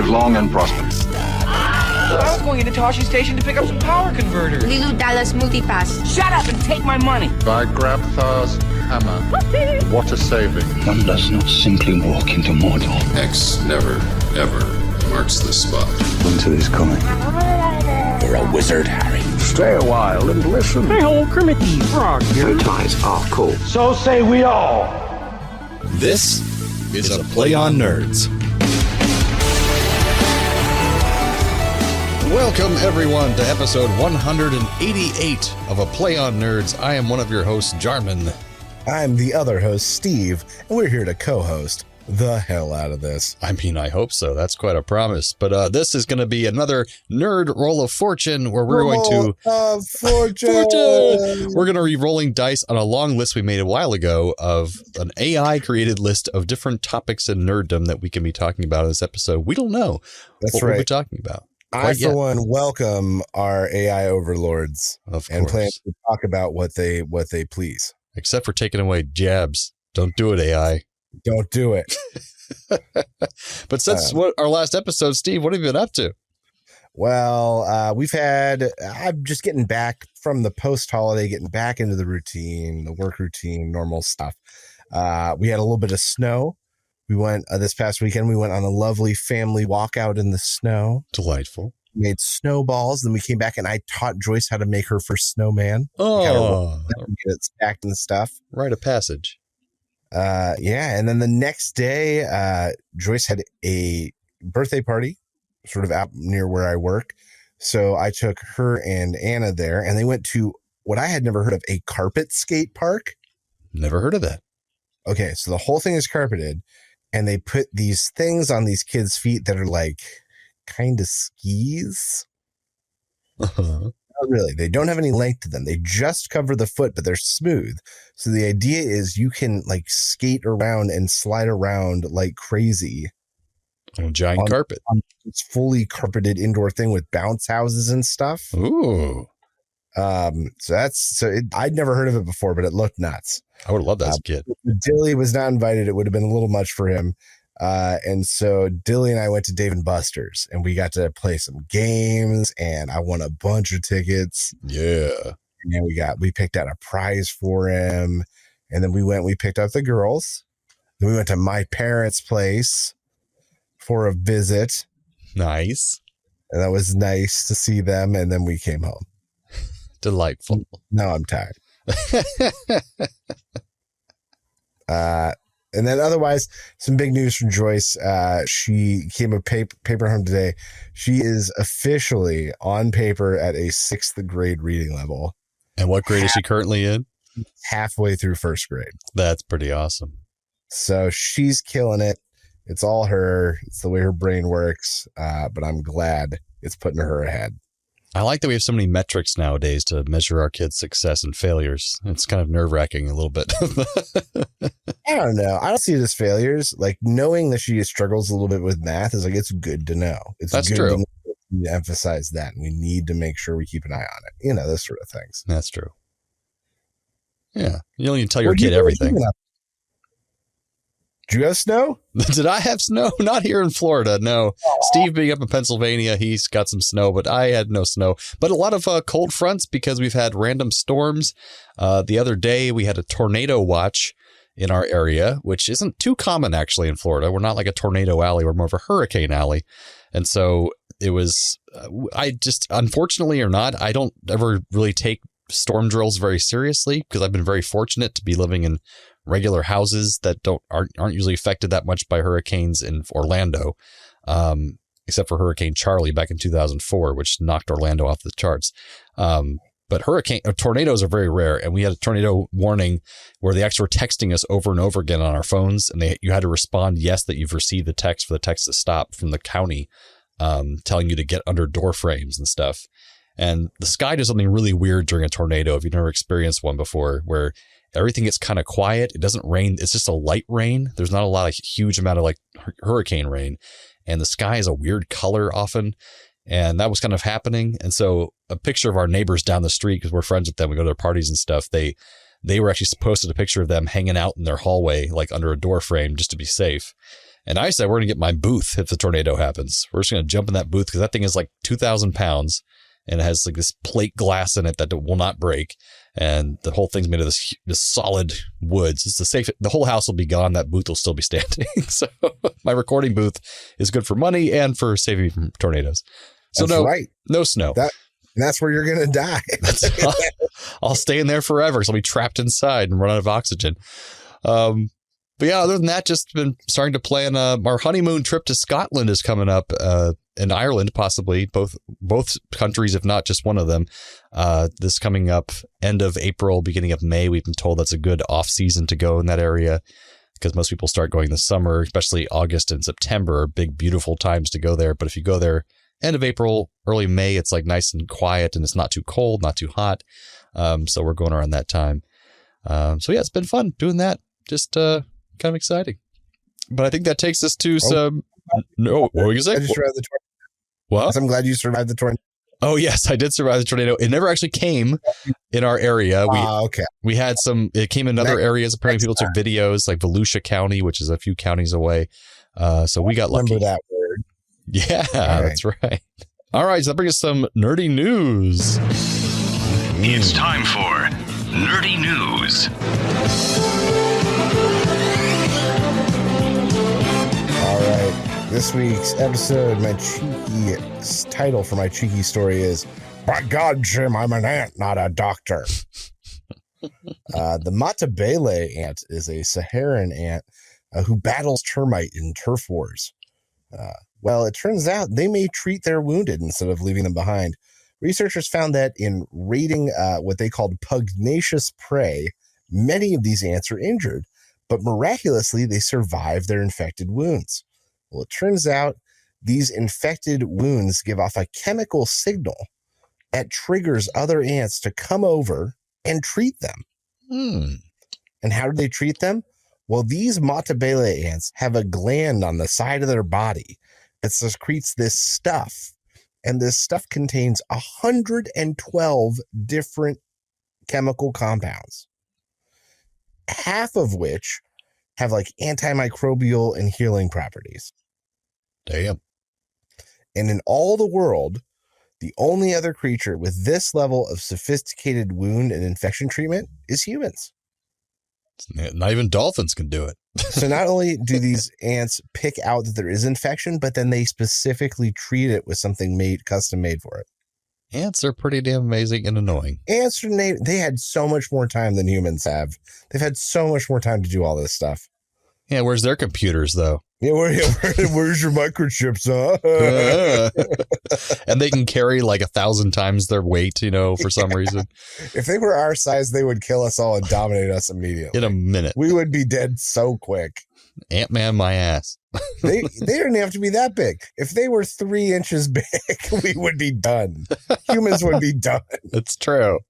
Live long and prosper. I was going into Toshi Station to pick up some power converters. Lilu Dallas Multipass. Shut up and take my money. I grab Thar's hammer. What a saving. One does not simply walk into Mordor. X never, ever marks the spot. Winter is coming. You're a wizard, Harry. Stay a while and listen. Hey, old Kermit the Frog. Your ties are cool. So say we all. This is a Play on Nerds. Welcome, everyone, to episode 188 of A Play on Nerds. I am one of your hosts, Jarman. I'm the other host, Steve, and we're here to co-host the hell out of this. I mean, I hope so. That's quite a promise. But this is going to be another Nerd Roll of Fortune, where we're going to... Fortune! We're going to be rolling dice on a long list we made a while ago of an AI-created list of different topics in nerddom that we can be talking about in this episode. We don't know what we'll be talking about. For one, welcome our AI overlords, and plan to talk about what they please. Except for taking away jabs. Don't do it, AI. Don't do it. But since our last episode, Steve, what have you been up to? Well, I'm just getting back from the post-holiday, getting back into the routine, the work routine, normal stuff. We had a little bit of snow. We went this past weekend. We went on a lovely family walkout in the snow. Delightful. Made snowballs. Then we came back and I taught Joyce how to make her first snowman. Oh, get it stacked and stuff. Rite of passage. Yeah. And then the next day, Joyce had a birthday party sort of out near where I work. So I took her and Anna there and they went to what I had never heard of, a carpet skate park. Never heard of that. Okay. So the whole thing is carpeted. And they put these things on these kids' feet that are like kind of skis. Uh-huh. Not really. They don't have any length to them. They just cover the foot, but they're smooth. So the idea is you can like skate around and slide around like crazy. On a giant carpet. On this fully carpeted indoor thing with bounce houses and stuff. Ooh. I'd never heard of it before, but it looked nuts. I would have loved that as a kid. Dilly was not invited. It would have been a little much for him. And so Dilly and I went to Dave & Buster's and we got to play some games and I won a bunch of tickets. Yeah. And we picked out a prize for him. And then we picked up the girls. Then we went to my parents' place for a visit. Nice. And that was nice to see them. And then we came home. Delightful. Now I'm tired. And then otherwise, some big news from Joyce. She came a paper home today. She is officially on paper at a 6th grade reading level. And what grade is she currently in? Halfway through 1st grade. That's pretty awesome. So she's killing it. It's all her. It's the way her brain works. But I'm glad it's putting her ahead. I like that we have so many metrics nowadays to measure our kids' success and failures. It's kind of nerve-wracking a little bit. I don't know. I don't see it as failures. Like knowing that she struggles a little bit with math is like, it's good to know. That's true. To emphasize that. We need to make sure we keep an eye on it. You know, those sort of things. That's true. Yeah. You don't need to tell your kid everything. Did you have snow? Did I have snow? Not here in Florida, no. Steve being up in Pennsylvania, he's got some snow, but I had no snow. But a lot of cold fronts because we've had random storms. The other day, we had a tornado watch in our area, which isn't too common, actually, in Florida. We're not like a tornado alley. We're more of a hurricane alley. And so it was, unfortunately or not, I don't ever really take storm drills very seriously because I've been very fortunate to be living in regular houses that aren't usually affected that much by hurricanes in Orlando, except for Hurricane Charlie back in 2004, which knocked Orlando off the charts. But tornadoes are very rare, and we had a tornado warning where they actually were texting us over and over again on our phones, and you had to respond yes that you've received the text for the text to stop from the county, telling you to get under door frames and stuff. And the sky does something really weird during a tornado if you've never experienced one before, where everything gets kind of quiet. It doesn't rain. It's just a light rain. There's not a lot of huge amount of like hurricane rain. And the sky is a weird color often. And that was kind of happening. And so a picture of our neighbors down the street, because we're friends with them, we go to their parties and stuff. They were actually posted a picture of them hanging out in their hallway, like under a door frame just to be safe. And I said, we're going to get my booth if the tornado happens. We're just going to jump in that booth because that thing is like 2,000 pounds and it has like this plate glass in it that will not break. And the whole thing's made of this solid woods. It's the safe. The whole house will be gone. That booth will still be standing. So my recording booth is good for money and for saving me from tornadoes. So no snow. That's where you're going to die. I'll stay in there forever because I'll be trapped inside and run out of oxygen. But yeah, other than that, just been starting to plan. Our honeymoon trip to Scotland is coming up, and Ireland, possibly both countries, if not just one of them. This coming up end of April, beginning of May. We've been told that's a good off season to go in that area because most people start going this summer, especially August and September, big, beautiful times to go there. But if you go there end of April, early May, it's like nice and quiet and it's not too cold, not too hot. So we're going around that time. So yeah, it's been fun doing that. Just kind of exciting. But I think that takes us to some... No, what were you saying? I just survived the tornado. What? I'm glad you survived the tornado. Oh, yes, I did survive the tornado. It never actually came in our area. Okay. We had some... It came in other areas. Apparently, people took videos, like Volusia County, which is a few counties away. So we got lucky. Remember that word. Yeah, that's right. All right, so that brings us some nerdy news. It's time for Nerdy News. All right. This week's episode, my cheeky title for my cheeky story is, "By God, Jim, I'm an ant, not a doctor." The Matabele ant is a Saharan ant who battles termite in turf wars. Well, it turns out they may treat their wounded instead of leaving them behind. Researchers found that in raiding what they called pugnacious prey, many of these ants are injured, but miraculously they survive their infected wounds. Well, it turns out these infected wounds give off a chemical signal that triggers other ants to come over and treat them. And how do they treat them? Well, these Matabele ants have a gland on the side of their body that secretes this stuff. And this stuff contains 112 different chemical compounds, half of which have like antimicrobial and healing properties. Damn. And in all the world, the only other creature with this level of sophisticated wound and infection treatment is humans. Not even dolphins can do it. So not only do these ants pick out that there is infection, but then they specifically treat it with something custom made for it. Ants are pretty damn amazing and annoying. Ants are they had so much more time than humans have. They've had so much more time to do all this stuff. Yeah, where's their computers, though? Yeah, where's your microchips, huh? And they can carry like 1,000 times their weight, for some reason. If they were our size, they would kill us all and dominate us immediately. In a minute. We would be dead so quick. Ant-Man my ass. They didn't have to be that big. If they were 3 inches big, we would be done. Humans would be done. That's true.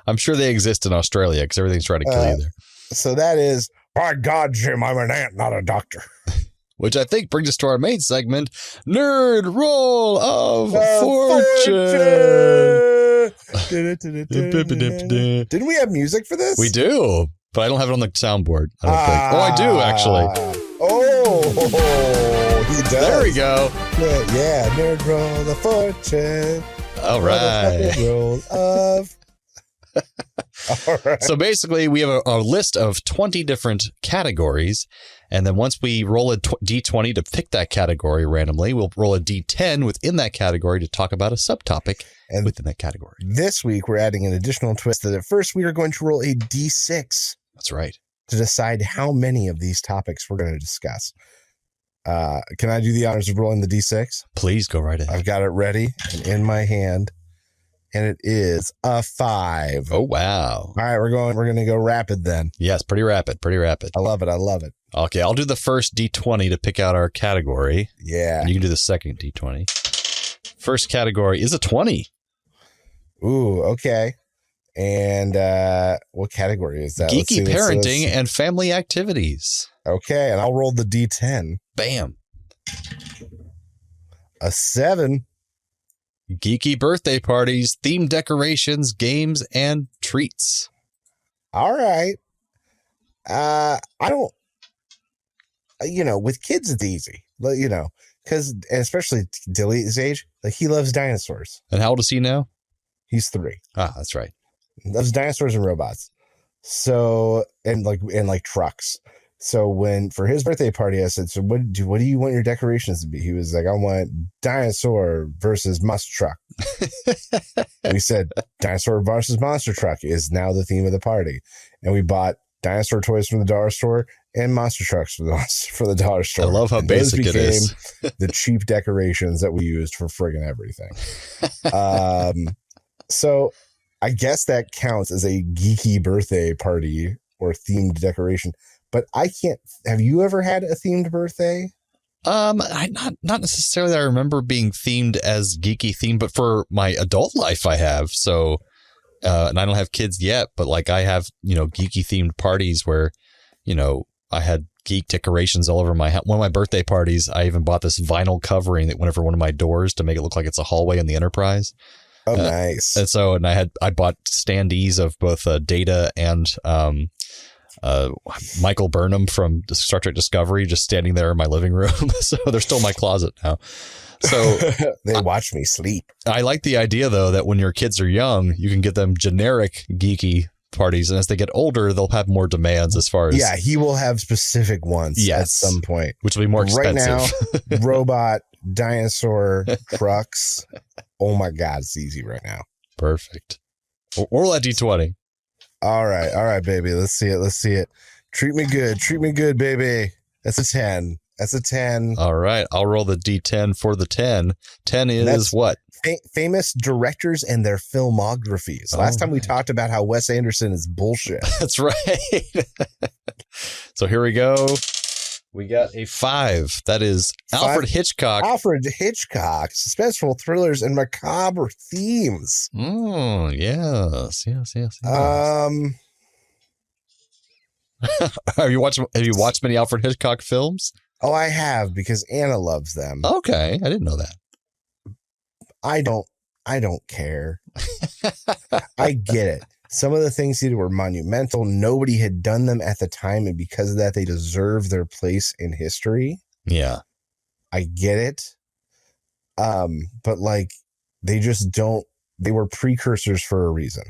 I'm sure they exist in Australia because everything's trying to kill you there. So that is, by God, Jim, I'm an ant, not a doctor. Which I think brings us to our main segment, Nerd Roll of Fortune. Didn't we have music for this? We do, but I don't have it on the soundboard. I don't think. Oh, I do, actually. Oh, he does. There we go. Yeah, Nerd Roll of Fortune. All right. Roll of... All right. So basically, we have a list of 20 different categories. And then once we roll a D20 to pick that category randomly, we'll roll a D10 within that category to talk about a subtopic within that category. This week, we're adding an additional twist that at first we are going to roll a D6. That's right. To decide how many of these topics we're going to discuss. Can I do the honors of rolling the D6? Please go right ahead. I've got it ready and in my hand. And it is a 5. Oh, wow. All right, we're going to go rapid then. Yes, pretty rapid. I love it. Okay, I'll do the first D20 to pick out our category. Yeah. And you can do the second D20. First category is a 20. Ooh, okay. And what category is that? Geeky parenting and family activities. Okay, and I'll roll the D10. Bam. A 7. Geeky birthday parties, themed decorations, games, and treats. All right. I with kids, it's easy, because especially Dilly's age, like he loves dinosaurs. And how old is he now? He's 3. Ah, that's right. He loves dinosaurs and robots. So, and trucks. So for his birthday party, I said, so what do you want your decorations to be? He was like, I want dinosaur versus monster truck. We said, dinosaur versus monster truck is now the theme of the party. And we bought dinosaur toys from the dollar store and monster trucks for the dollar store. I love how basic it is. The cheap decorations that we used for friggin' everything. So I guess that counts as a geeky birthday party or themed decoration. But I can't. Have you ever had a themed birthday? Not necessarily. I remember being themed as geeky themed, but for my adult life, I have. So, and I don't have kids yet, but like I have, geeky themed parties where, I had geek decorations all over my house. One of my birthday parties, I even bought this vinyl covering that went over one of my doors to make it look like it's a hallway in the Enterprise. Oh, nice. And so, I bought standees of both Data and Michael Burnham from Star Trek Discovery just standing there in my living room. So they're still in my closet now. So they watch me sleep. I like the idea, though, that when your kids are young, you can get them generic geeky parties. And as they get older, they'll have more demands as far as. Yeah, he will have specific ones at some point, which will be more expensive. Right now, robot, dinosaur, trucks. Oh, my God. It's easy right now. Perfect. Roll that D20. All right, baby. Let's see it. Treat me good, baby. That's a 10. All right, I'll roll the D10 for the 10. 10 is what? Famous directors and their filmographies. Last time we talked about how Wes Anderson is bullshit. That's right. So here we go. We got a 5. That is Alfred Hitchcock. Alfred Hitchcock, suspenseful thrillers and macabre themes. Oh, yes. Have you watched many Alfred Hitchcock films? Oh, I have, because Anna loves them. Okay, I didn't know that. I don't care. I get it. Some of the things he did were monumental. Nobody had done them at the time, and because of that, they deserve their place in history. Yeah. I get it. But like, they just don't, they were precursors for a reason.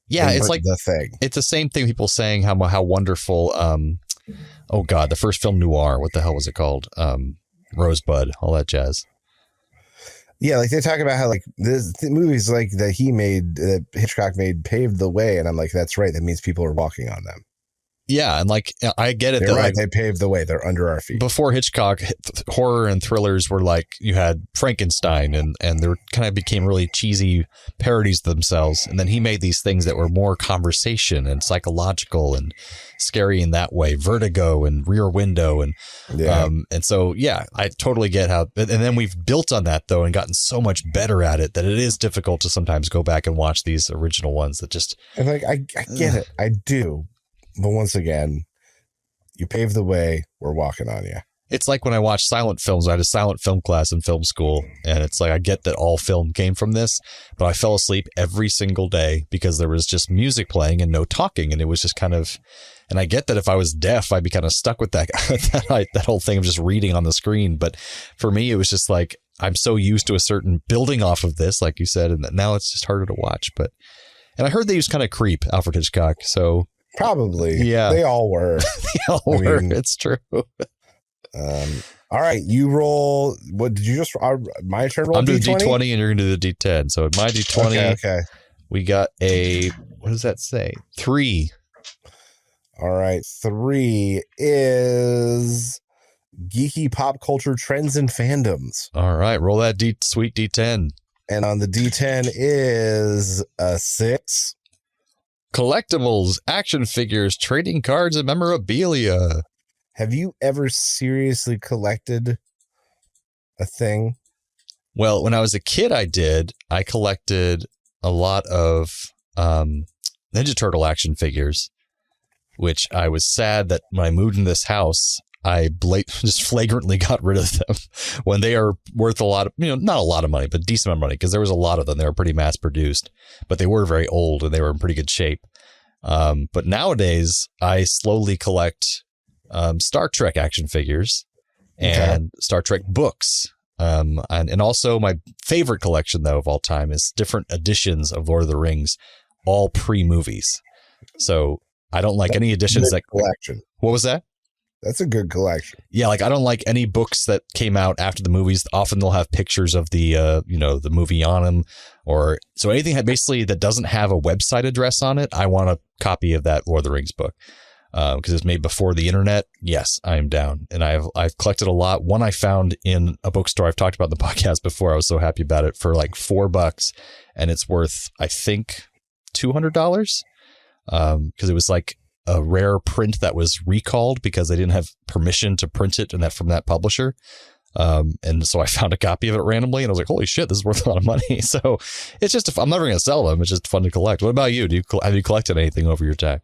Yeah, it's like the thing. It's the same thing. People saying how wonderful, oh God, the first film noir, what the hell was it called? Rosebud, all that jazz. Yeah, like they talk about how like the movies like that Hitchcock made paved the way, and I'm like, that's right. That means people are walking on them. Yeah, and like I get it. They're right. They paved the way. They're under our feet. Before Hitchcock, horror and thrillers were like you had Frankenstein, and they kind of became really cheesy parodies of themselves. And then he made these things that were more conversation and psychological and scary in that way. Vertigo and Rear Window, and so yeah, I totally get how. And then we've built on that though, and gotten so much better at it that it is difficult to sometimes go back and watch these original ones that just. And like I get it, I do. But once again, you pave the way, we're walking on you. It's like when I watch silent films. I had a silent film class in film school, and it's like I get that all film came from this, but I fell asleep every single day because there was just music playing and no talking, and it was just kind of. And I get that if I was deaf, I'd be kind of stuck with that that whole thing of just reading on the screen. But for me, it was just like I'm so used to a certain building off of this, like you said, and now it's just harder to watch. And I heard they used kind of creep Alfred Hitchcock, so. Probably. Yeah. They all were. It's true. All right. You roll. What did you just? My turn. Roll. I'm doing D20? D20 and you're going to do the D10. So my D20. Okay. We got a. What does that say? 3. All right. 3 is geeky pop culture trends and fandoms. All right. Roll that sweet D10. And on the D10 is a 6. Collectibles, action figures, trading cards, and memorabilia. Have you ever seriously collected a thing? Well, when I was a kid, I did. I collected a lot of Ninja Turtle action figures, which I was sad that when I moved into this house, I just flagrantly got rid of them when they are worth a lot of, not a lot of money, but decent amount of money, because there was a lot of them. They were pretty mass produced, but they were very old and they were in pretty good shape. But nowadays, I slowly collect Star Trek action figures and Star Trek books. And also my favorite collection, though, of all time is different editions of Lord of the Rings, all pre-movies. So I don't like any editions that collection. What was that? That's a good collection. Yeah, like I don't like any books that came out after the movies. Often they'll have pictures of the the movie on them, or so anything basically that doesn't have a website address on it. I want a copy of that Lord of the Rings book because it's made before the internet. Yes, I am down, and I've collected a lot. One I found in a bookstore I've talked about in the podcast before. I was so happy about it for like $4, and it's worth I think $200 because it was like a rare print that was recalled because they didn't have permission to print it and that from that publisher. And so I found a copy of it randomly and I was like, holy shit, this is worth a lot of money. So it's just, I'm never going to sell them. It's just fun to collect. What about you? Have you collected anything over your time?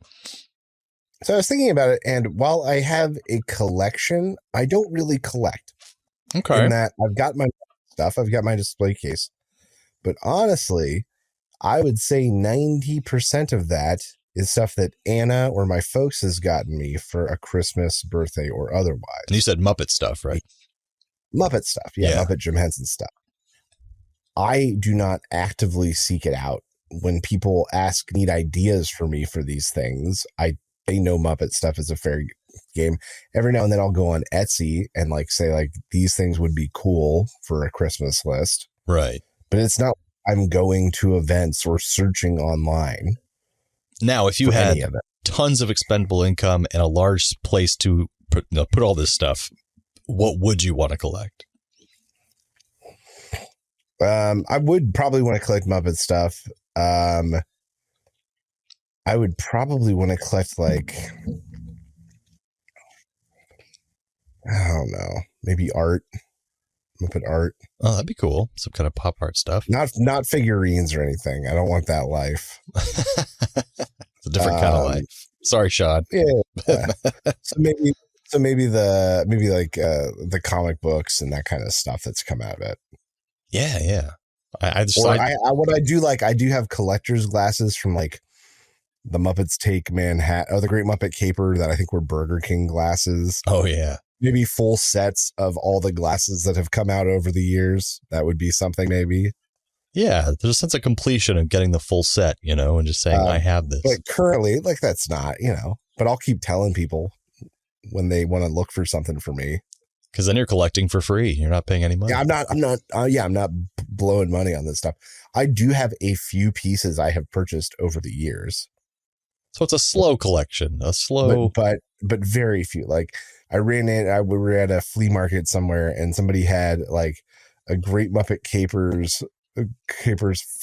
So I was thinking about it. And while I have a collection, I don't really collect. Okay. In that I've got my stuff. I've got my display case, but honestly, I would say 90% of that is stuff that Anna or my folks has gotten me for a Christmas, birthday, or otherwise. And you said Muppet stuff, right? Muppet stuff. Yeah. Muppet Jim Henson stuff. I do not actively seek it out. When people need ideas for me for these things, they know Muppet stuff is a fair game. Every now and then I'll go on Etsy and say these things would be cool for a Christmas list. Right. But it's not I'm going to events or searching online. Now, if you had tons of expendable income and a large place to put all this stuff, what would you want to collect? I would probably want to collect Muppet stuff. I would probably want to collect I don't know, maybe art, Muppet art. Oh, that'd be cool. Some kind of pop art stuff. Not figurines or anything. I don't want that life. It's a different kind of life. Sorry, Sean. Yeah. So maybe the comic books and that kind of stuff that's come out of it. Yeah, yeah. I do have collector's glasses from the Muppets Take Manhattan, the Great Muppet Caper that I think were Burger King glasses. Oh yeah. Maybe full sets of all the glasses that have come out over the years. That would be something maybe. Yeah, there's a sense of completion of getting the full set, and just saying, I have this. But currently, that's not, but I'll keep telling people when they want to look for something for me. Because then you're collecting for free. You're not paying any money. Yeah, I'm not blowing money on this stuff. I do have a few pieces I have purchased over the years. So it's a slow collection, but very few. We were at a flea market somewhere and somebody had a Great Muppet Capers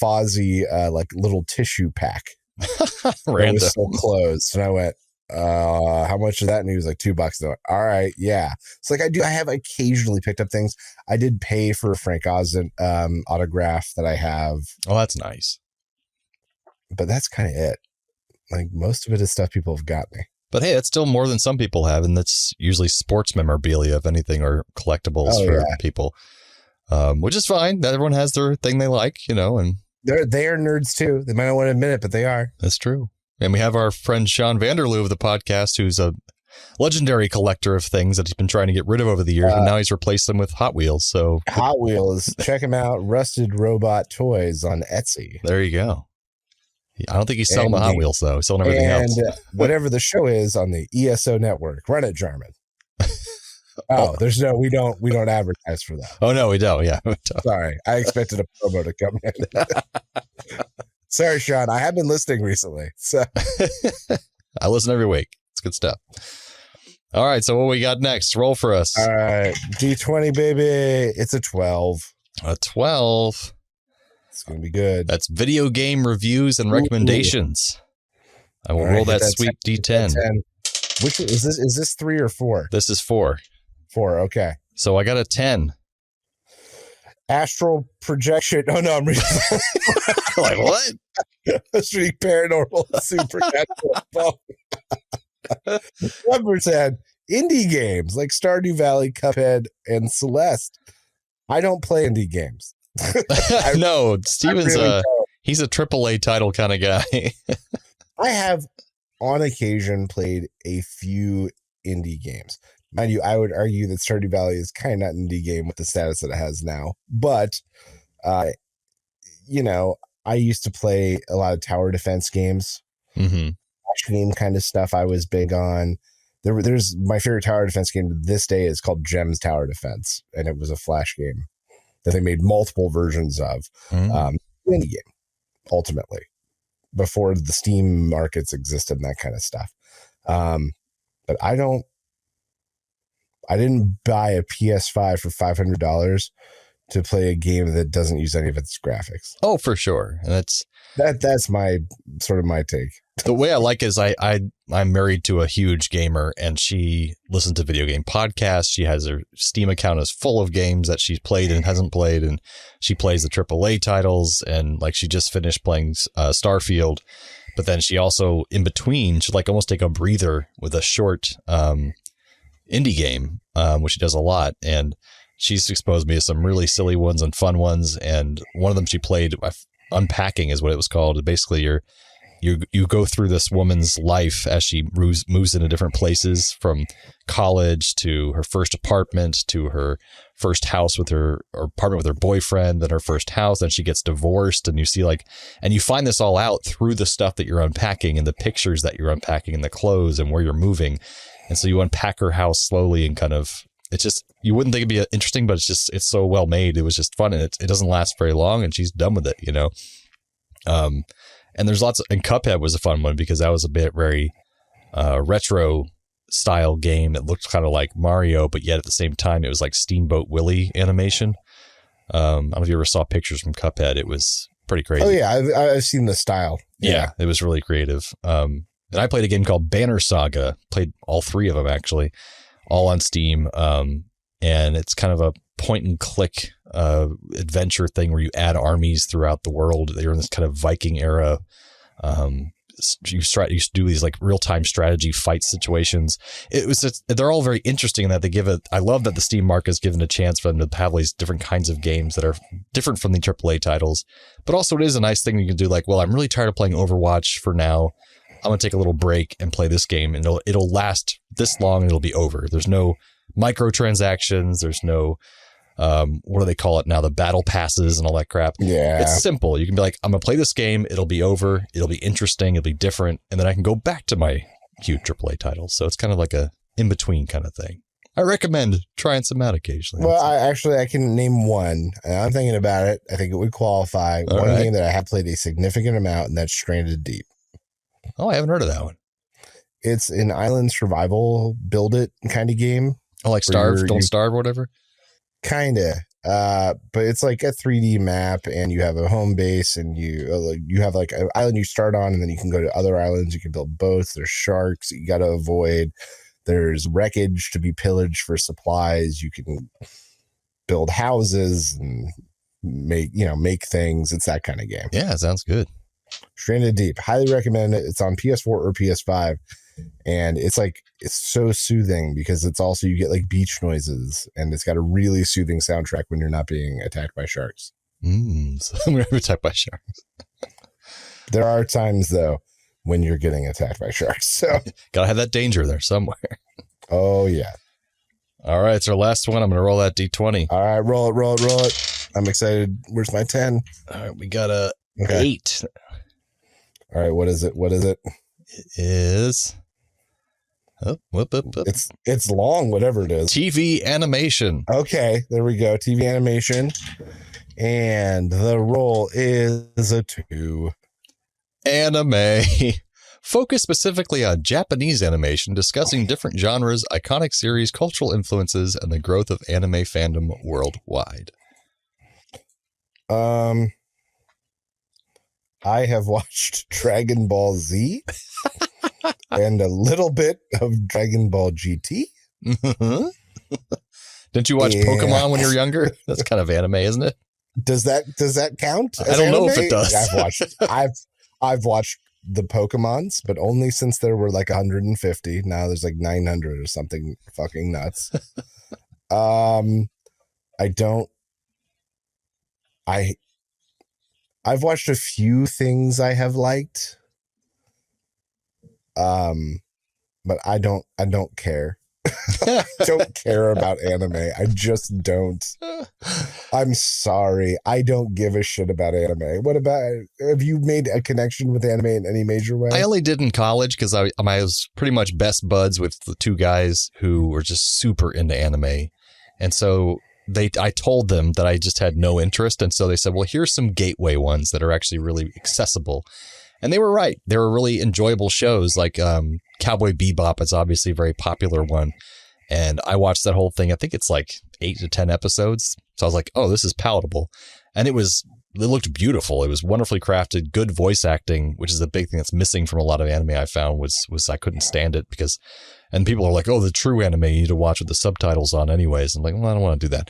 Fozzie little tissue pack. Random. It was still closed. And I went, how much is that? And he was like $2. And I went, all right, yeah. It's I have occasionally picked up things. I did pay for a Frank Oz autograph that I have. Oh, that's nice. But that's kind of it. Most of it is stuff people have got me. But hey, that's still more than some people have, and that's usually sports memorabilia, if anything, or collectibles for people, which is fine. Everyone has their thing they like, and they are nerds too. They might not want to admit it, but they are. That's true. And we have our friend Sean Vanderloo of the podcast, who's a legendary collector of things that he's been trying to get rid of over the years, and now he's replaced them with Hot Wheels. So Hot Wheels, check him out. Rusted Robot Toys on Etsy. There you go. I don't think he's selling the Hot Wheels though. He's selling everything else. And whatever the show is on the ESO network, run it, Jarman. We don't advertise for that. Oh no, we don't. Yeah, we don't. Sorry, I expected a promo to come in. Sorry, Sean. I have been listening recently. So I listen every week. It's good stuff. All right, so what we got next? Roll for us. All right, D20, baby. It's a 12. A 12. It's going to be good. That's video game reviews and recommendations. I will roll that sweet D10. Which is this? Is this 3 or 4? This is 4. 4. Okay. So I got a 10. Astral projection. Oh no, I'm reading. Like what? Let's read paranormal supernatural. 1% indie games like Stardew Valley, Cuphead, and Celeste. I don't play indie games. No, Steven's he's a AAA title kind of guy. I have on occasion played a few indie games. Mind you, I would argue that Stardew Valley is kind of not an indie game with the status that it has now. But, you know, I used to play a lot of tower defense games. Mm-hmm. Game kind of stuff I was big on. There's my favorite tower defense game to this day is called Gems Tower Defense, and it was a Flash game that they made multiple versions of. Indie game, ultimately, before the Steam markets existed and that kind of stuff. But I didn't buy a PS5 for $500 to play a game that doesn't use any of its graphics. Oh, for sure. And that's my sort of my take. The way I like is I'm married to a huge gamer, and she listens to video game podcasts. She has her Steam account is full of games that she's played and hasn't played, and she plays the AAA titles, and like she just finished playing Starfield, but then she also in between she'd like almost take a breather with a short indie game, which she does a lot, and she's exposed me to some really silly ones and fun ones, and one of them she played, Unpacking is what it was called. Basically, you go through this woman's life as she moves into different places, from college to her first apartment to her first house with her or apartment with her boyfriend, then her first house, then she gets divorced, and you see and you find this all out through the stuff that you're unpacking and the pictures that you're unpacking and the clothes and where you're moving. And so you unpack her house slowly, and kind of, it's just, you wouldn't think it'd be interesting, but it's so well made. It was just fun, and it doesn't last very long, and she's done with it, you know? And there's and Cuphead was a fun one because that was a bit very retro style game that looked kind of like Mario, but yet at the same time, it was like Steamboat Willie animation. I don't know if you ever saw pictures from Cuphead. It was pretty crazy. Oh yeah. I've seen the style. Yeah. It was really creative. And I played a game called Banner Saga, played all three of them actually, all on Steam. And it's kind of a point and click adventure thing where you add armies throughout the world. You're in this kind of Viking era. You do these like real-time strategy fight situations. They're all very interesting in that they give I love that the Steam market has given a chance for them to have these different kinds of games that are different from the AAA titles. But also it is a nice thing you can do, like, well, I'm really tired of playing Overwatch for now. I'm going to take a little break and play this game, and it'll last this long and it'll be over. There's no microtransactions. There's no, what do they call it now? The battle passes and all that crap. Yeah. It's simple. You can be like, I'm going to play this game. It'll be over. It'll be interesting. It'll be different. And then I can go back to my huge AAA titles. So it's kind of like a in-between kind of thing. I recommend trying some out occasionally. Well, I can name one. I'm thinking about it. I think it would qualify. All one right. game that I have played a significant amount, and that's Stranded Deep. Oh, I haven't heard of that one. It's an island survival build it kind of game. Oh, like Don't Starve or whatever? Kind of. But it's like a 3D map, and you have a home base, and you have like an island you start on, and then you can go to other islands. You can build boats. There's sharks that you got to avoid. There's wreckage to be pillaged for supplies. You can build houses and make things. It's that kind of game. Yeah, sounds good. Stranded Deep. Highly recommend it. It's on PS4 or PS5. And it's so soothing because it's also, you get like beach noises, and it's got a really soothing soundtrack when you're not being attacked by sharks. So I'm going to be attacked by sharks. There are times though when you're getting attacked by sharks. So gotta have that danger there somewhere. Oh yeah. All right. It's our last one. I'm going to roll that D20. All right. Roll it. I'm excited. Where's my 10? All right. We got a 8. All right. What is it? It is. Oh, whoop. It's long, whatever it is. TV animation. Okay, there we go. TV animation. And the roll is a 2. Anime. Focus specifically on Japanese animation, discussing different genres, iconic series, cultural influences, and the growth of anime fandom worldwide. I have watched Dragon Ball Z and a little bit of Dragon Ball GT. Didn't you watch Pokemon when you were younger? That's kind of anime, isn't it? Does that count? I don't know if it does. I've watched the Pokemons, but only since there were like 150. Now there's like 900 or something fucking nuts. I've watched a few things I have liked. But I don't care. don't care about anime. I just don't. I'm sorry. I don't give a shit about anime. What about, have you made a connection with anime in any major way? I only did in college because I was pretty much best buds with the two guys who were just super into anime. And so I told them that I just had no interest. And so they said, well, here's some gateway ones that are actually really accessible. And they were right. They were really enjoyable shows like Cowboy Bebop. It's obviously a very popular one. And I watched that whole thing. I think it's like 8 to 10 episodes. So I was like, oh, this is palatable. And it looked beautiful. It was wonderfully crafted, good voice acting, which is a big thing that's missing from a lot of anime I found was I couldn't stand it because, and people are like, oh, the true anime you need to watch with the subtitles on anyways. I'm like, well, I don't want to do that.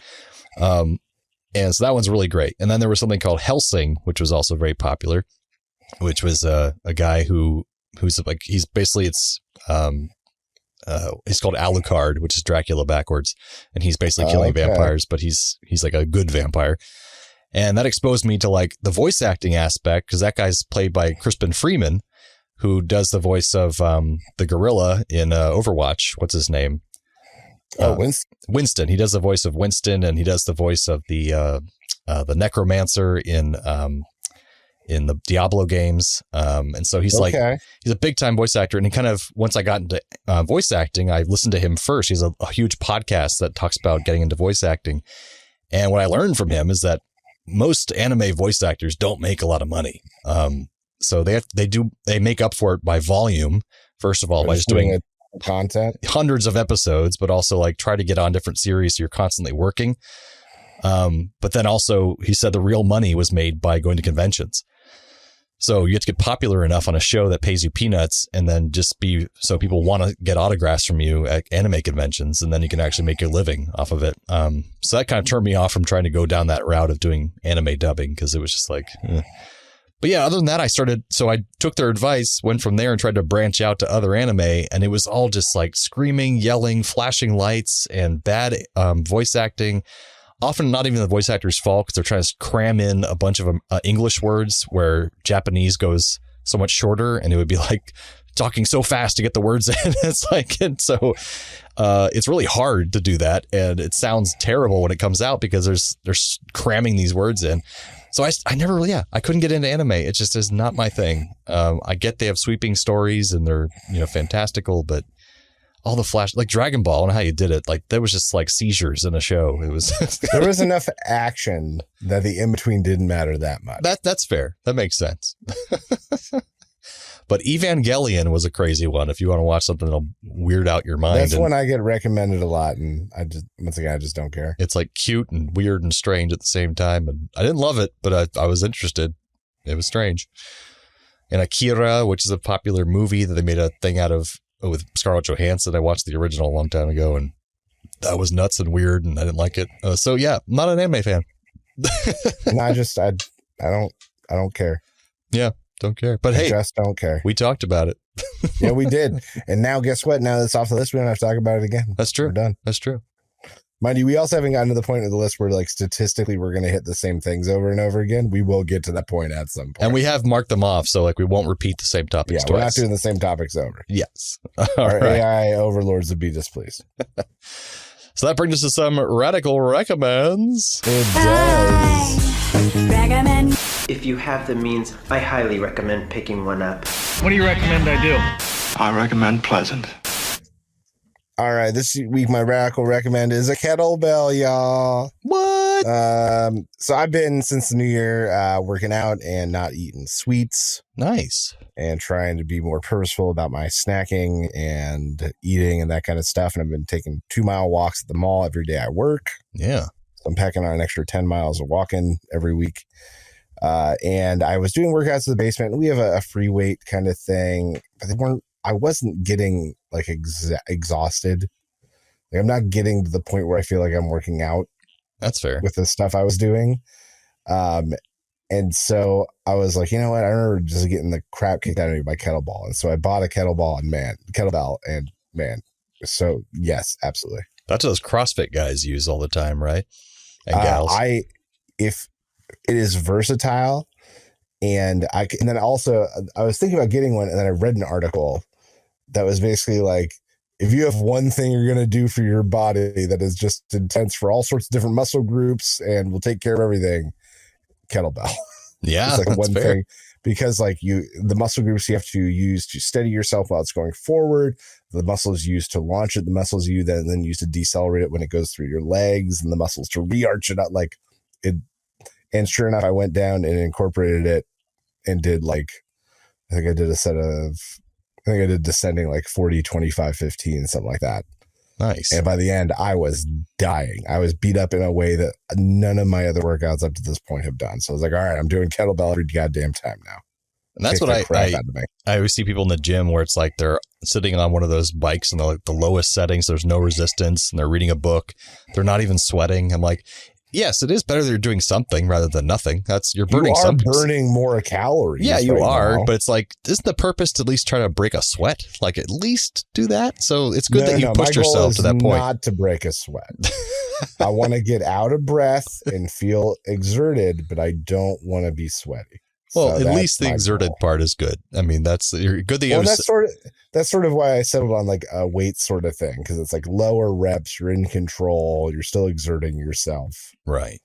And so that one's really great. And then there was something called Hellsing, which was also very popular, which was a guy who's like, he's basically, it's called Alucard, which is Dracula backwards. And he's basically killing vampires, but he's like a good vampire. And that exposed me to like the voice acting aspect, because that guy's played by Crispin Freeman, who does the voice of the gorilla in Overwatch. What's his name? Winston. Winston. He does the voice of Winston, and he does the voice of the necromancer in the Diablo games. And so he's like, he's a big time voice actor. And he kind of, once I got into voice acting, I listened to him first. He's a huge podcast that talks about getting into voice acting. And what I learned from him is that most anime voice actors don't make a lot of money. So they make up for it by volume, first of all, by just doing content, hundreds of episodes, but also like try to get on different series. So you're constantly working. But then also he said the real money was made by going to conventions. So you have to get popular enough on a show that pays you peanuts, and then just so people want to get autographs from you at anime conventions, and then you can actually make your living off of it. So that kind of turned me off from trying to go down that route of doing anime dubbing, because it was just like, But yeah, other than that, I took their advice, went from there and tried to branch out to other anime, and it was all just like screaming, yelling, flashing lights, and bad voice acting. Often not even the voice actor's fault, because they're trying to cram in a bunch of English words where Japanese goes so much shorter, and it would be like talking so fast to get the words in. It's like, and so it's really hard to do that, and it sounds terrible when it comes out because they're cramming these words in. So I never really, I couldn't get into anime. It just is not my thing. I get they have sweeping stories and they're fantastical, but all the flash, like Dragon Ball, I don't know how you did it. Like there was just like seizures in a show. It was there was enough action that the in between didn't matter that much. That's fair. That makes sense. But Evangelion was a crazy one. If you want to watch something that'll weird out your mind, that's one I get recommended a lot, and I just don't care. It's like cute and weird and strange at the same time, and I didn't love it, but I was interested. It was strange. And Akira, which is a popular movie that they made a thing out of with Scarlett Johansson. I watched the original a long time ago, and that was nuts and weird, and I didn't like it. So yeah, I'm not an anime fan. No, I don't care. Yeah, don't care. But hey, just don't care. We talked about it. Yeah, we did. And now guess what? Now that's off the list, we don't have to talk about it again. That's true. We're done. That's true. Mind you, we also haven't gotten to the point of the list where like statistically we're going to hit the same things over and over again. We will get to that point at some point. And we have marked them off, so like we won't repeat the same topics twice. We're not doing the same topics over. Yes. Our right. AI overlords would be displeased. So that brings us to some radical recommends. It does. Recommend. If you have the means, I highly recommend picking one up. What do you recommend I do? I recommend Pleasant. All right, this week my radical recommend is a kettlebell, y'all. What? So I've been since the new year working out and not eating sweets. Nice. And trying to be more purposeful about my snacking and eating and that kind of stuff. And I've been taking 2-mile walks at the mall every day I work. Yeah. So I'm packing on an extra 10 miles of walking every week. And I was doing workouts in the basement, and we have a free weight kind of thing, but I wasn't getting like exhausted. Like, I'm not getting to the point where I feel like I'm working out. That's fair. With the stuff I was doing. And so I was like, you know what? I remember just getting the crap kicked out of me by kettlebell. And so I bought a kettlebell, and man. So yes, absolutely. That's what those CrossFit guys use all the time, right? And gals. If it is versatile, and then also I was thinking about getting one, and then I read an article that was basically like, if you have one thing you're going to do for your body that is just intense for all sorts of different muscle groups and will take care of everything, kettlebell. Yeah, it's like that's one fair. thing, because like the muscle groups you have to use to steady yourself while it's going forward, the muscles used to launch it, the muscles you then use to decelerate it when it goes through your legs, and the muscles to re-arch it up like it. And sure enough, I went down and incorporated it and did like, I think I did descending like 40, 25, 15, something like that. Nice. And by the end, I was dying. I was beat up in a way that none of my other workouts up to this point have done. So I was like, all right, I'm doing kettlebell every goddamn time now. And that's what I always see people in the gym where it's like they're sitting on one of those bikes in the lowest settings. There's no resistance and they're reading a book. They're not even sweating. I'm like, yes, it is better that you're doing something rather than nothing. You're burning something. You are burning more calories. Yeah, you are. Now. But it's like, isn't the purpose to at least try to break a sweat? Like at least do that. So it's good that you pushed yourself to that point. Not to break a sweat. I want to get out of breath and feel exerted, but I don't want to be sweaty. Well, so at least the exerted part is good. I mean, you're good that you that's sort of why I settled on like a weight sort of thing, because it's like lower reps, you're in control, you're still exerting yourself. Right.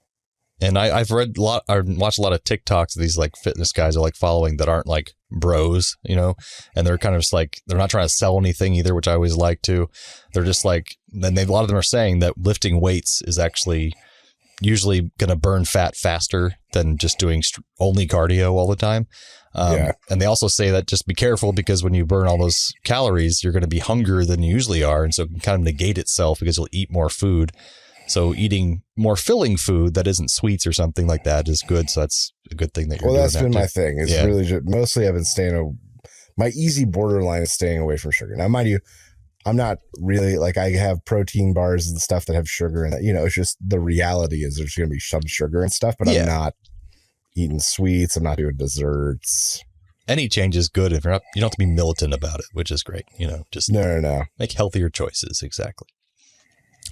And I've read a lot, or watched a lot of TikToks of these like fitness guys are like following that aren't like bros, you know, and they're kind of just like, they're not trying to sell anything either, which I always like to. They're just like, then a lot of them are saying that lifting weights is actually usually going to burn fat faster than just doing only cardio all the time. And they also say that just be careful, because when you burn all those calories, you're going to be hungrier than you usually are. And so it can kind of negate itself because you'll eat more food. So eating more filling food that isn't sweets or something like that is good. So that's a good thing that you're doing. Well, that's been my thing. It's really just, mostly I've been my easy borderline is staying away from sugar. Now, mind you, I'm not really like, I have protein bars and stuff that have sugar in it. You know, it's just the reality is there's going to be some sugar and stuff, but I'm not eating sweets. I'm not doing desserts. Any change is good if you don't have to be militant about it, which is great. You know, just no. Make healthier choices. Exactly.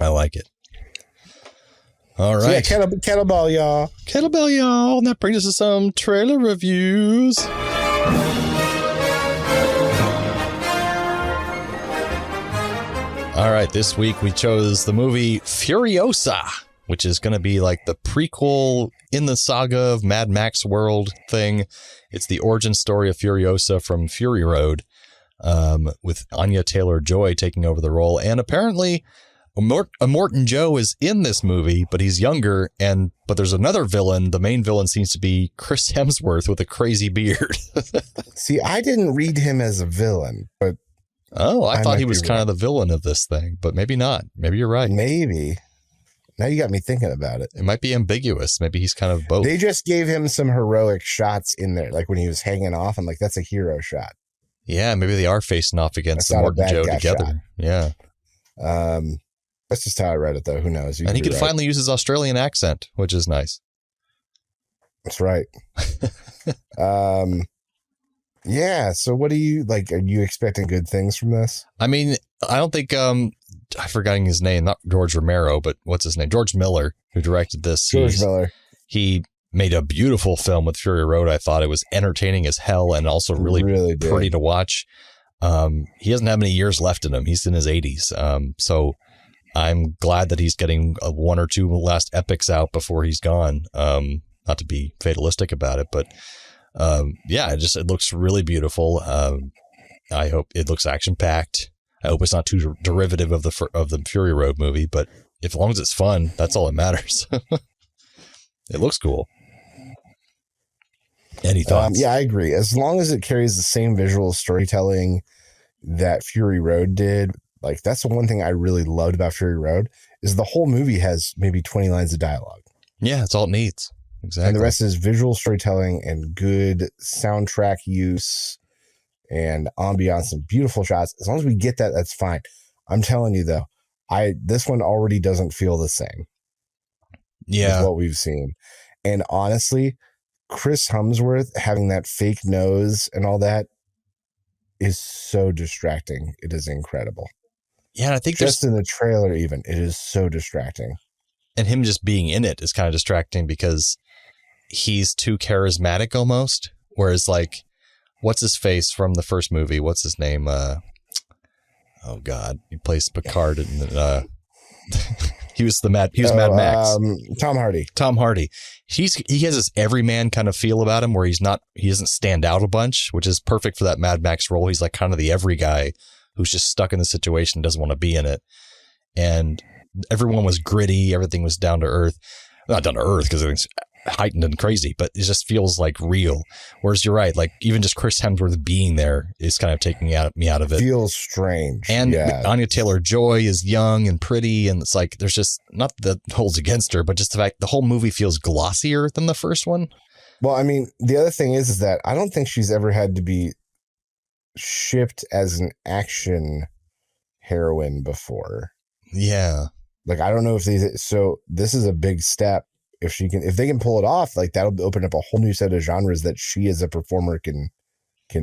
I like it. All right. So kettlebell, y'all. Kettlebell, y'all. And that brings us to some trailer reviews. All right, this week we chose the movie Furiosa, which is going to be like the prequel in the saga of Mad Max world thing. It's the origin story of Furiosa from Fury Road, with Anya Taylor-Joy taking over the role. And apparently Immortan Joe is in this movie, but he's younger. But there's another villain. The main villain seems to be Chris Hemsworth with a crazy beard. See, I didn't read him as a villain, but I thought he was kind of the villain of this thing, but maybe not. Maybe you're right. Maybe. Now you got me thinking about it. It might be ambiguous. Maybe he's kind of both. They just gave him some heroic shots in there, like when he was hanging off. I'm like, that's a hero shot. Yeah, maybe they are facing off against Immortan Joe together. Shot. Yeah. That's just how I read it, though. Who knows? And he can finally use his Australian accent, which is nice. That's right. Yeah. So what do you like? Are you expecting good things from this? I mean, I don't think I'm forgetting his name, not George Romero, but what's his name? George Miller, who directed this. Miller. He made a beautiful film with Fury Road. I thought it was entertaining as hell and also really pretty to watch. He doesn't have many years left in him. He's in his 80s. So I'm glad that he's getting one or two last epics out before he's gone. Not to be fatalistic about it, but it looks really beautiful. I hope it looks action packed. I hope it's not too derivative of the Fury Road movie, but as long as it's fun, that's all that matters. It looks cool. Any thoughts? Yeah, I agree. As long as it carries the same visual storytelling that Fury Road did, like that's the one thing I really loved about Fury Road is the whole movie has maybe 20 lines of dialogue. Yeah, that's all it needs. Exactly. And the rest is visual storytelling and good soundtrack use and ambiance and beautiful shots. As long as we get that, that's fine. I'm telling you though, this one already doesn't feel the same. Yeah. With what we've seen. And honestly, Chris Hemsworth having that fake nose and all that is so distracting. It is incredible. Yeah, I think just in the trailer even, it is so distracting. And him just being in it is kind of distracting because he's too charismatic almost. Whereas like, what's his face from the first movie? What's his name? Oh God, he plays Picard and he was Mad Max. Tom Hardy. Tom Hardy. He has this everyman kind of feel about him where he doesn't stand out a bunch, which is perfect for that Mad Max role. He's like kind of the every guy who's just stuck in the situation, doesn't want to be in it. And everyone was gritty. Everything was down to earth. Not down to earth because everything's heightened and crazy, but it just feels like real. Whereas you're right, like even just Chris Hemsworth being there is kind of taking me out of it. Feels strange. And Anya Taylor-Joy is young and pretty, and it's like there's just not that holds against her, but just the fact the whole movie feels glossier than the first one. Well, I mean, the other thing is that I don't think she's ever had to be shipped as an action heroine before. Yeah. Like, I don't know if this is a big step. If they can pull it off, like that'll open up a whole new set of genres that she as a performer can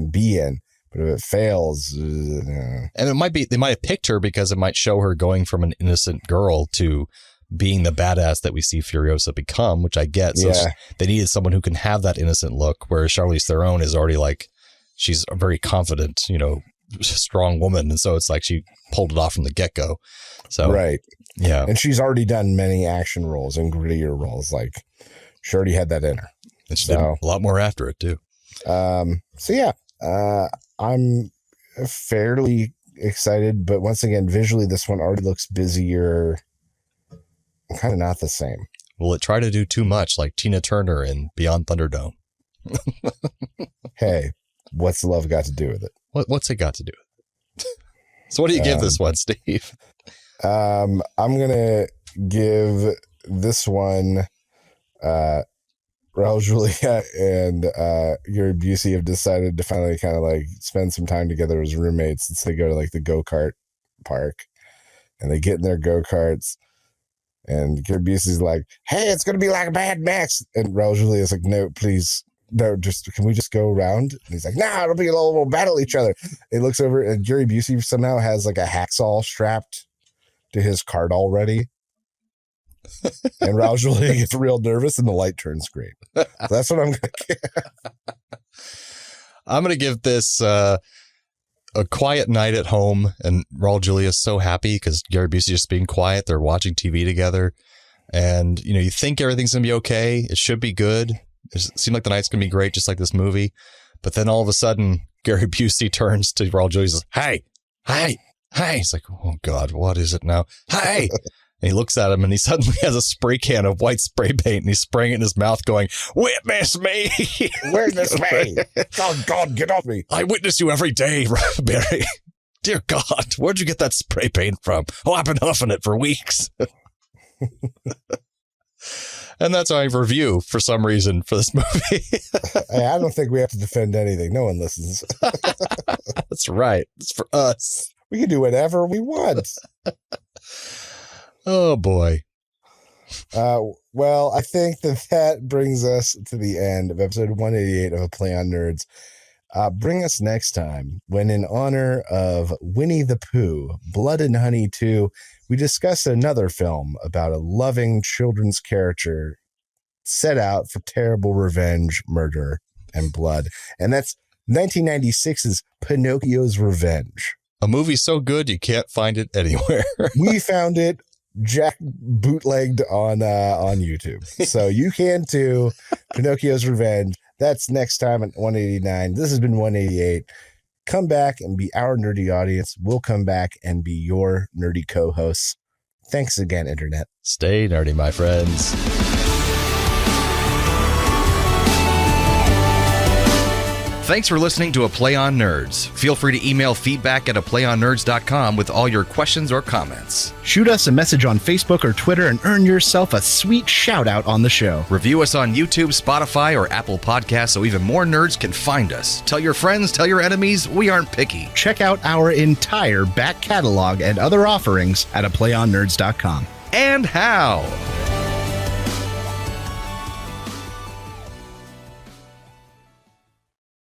be in. But if it fails, and they might have picked her because it might show her going from an innocent girl to being the badass that we see Furiosa become, which I get. So they needed someone who can have that innocent look, whereas Charlize Theron is already like, she's a very confident, strong woman. And so it's like she pulled it off from the get-go. So, right. Yeah. And she's already done many action roles and grittier roles. Like, she already had that in her. And she did a lot more after it, too. I'm fairly excited. But once again, visually, this one already looks busier. Kind of not the same. Will it try to do too much like Tina Turner in Beyond Thunderdome? Hey, what's love got to do with it? What's it got to do with it? So what do you give this one, Steve? I'm going to give this one, Raul Julia and Gary Busey have decided to finally kind of like spend some time together as roommates since they go to like the go-kart park and they get in their go-karts and Gary Busey's like, hey, it's going to be like a Mad Max. And Raul Julia is like, no, please. No, can we just go around? And he's like, nah, it'll be a little, we'll battle each other. He looks over and Gary Busey somehow has like a hacksaw strapped to his cart already. And Raul Julia gets real nervous and the light turns green. So that's what I'm going to give. I'm going to give this a quiet night at home. And Raul Julia is so happy because Gary Busey just being quiet. They're watching TV together. And, you think everything's going to be okay. It should be good. It seemed like the night's going to be great, just like this movie. But then all of a sudden, Gary Busey turns to Raul Julia and says, hey. He's like, oh, God, what is it now? Hey. And he looks at him and he suddenly has a spray can of white spray paint and he's spraying it in his mouth going, witness me. Witness me. Oh, God, get off me. I witness you every day, Barry. Dear God, where'd you get that spray paint from? Oh, I've been huffing it for weeks. And that's our review for some reason for this movie. Hey, I don't think we have to defend anything. No one listens. That's right. It's for us. We can do whatever we want. Oh, boy. Well, I think that brings us to the end of episode 188 of A Play on Nerds. Bring us next time when, in honor of Winnie the Pooh, Blood and Honey 2, we discuss another film about a loving children's character set out for terrible revenge, murder, and blood. And that's 1996's Pinocchio's Revenge. A movie so good you can't find it anywhere. We found it bootlegged on YouTube. So you can too. Pinocchio's Revenge. That's next time at 189. This has been 188. Come back and be our nerdy audience. We'll come back and be your nerdy co-hosts. Thanks again, Internet. Stay nerdy, my friends. Thanks for listening to A Play on Nerds. Feel free to email feedback at aplayonnerds.com with all your questions or comments. Shoot us a message on Facebook or Twitter and earn yourself a sweet shout out on the show. Review us on YouTube, Spotify, or Apple Podcasts so even more nerds can find us. Tell your friends, tell your enemies, we aren't picky. Check out our entire back catalog and other offerings at aplayonnerds.com. And how?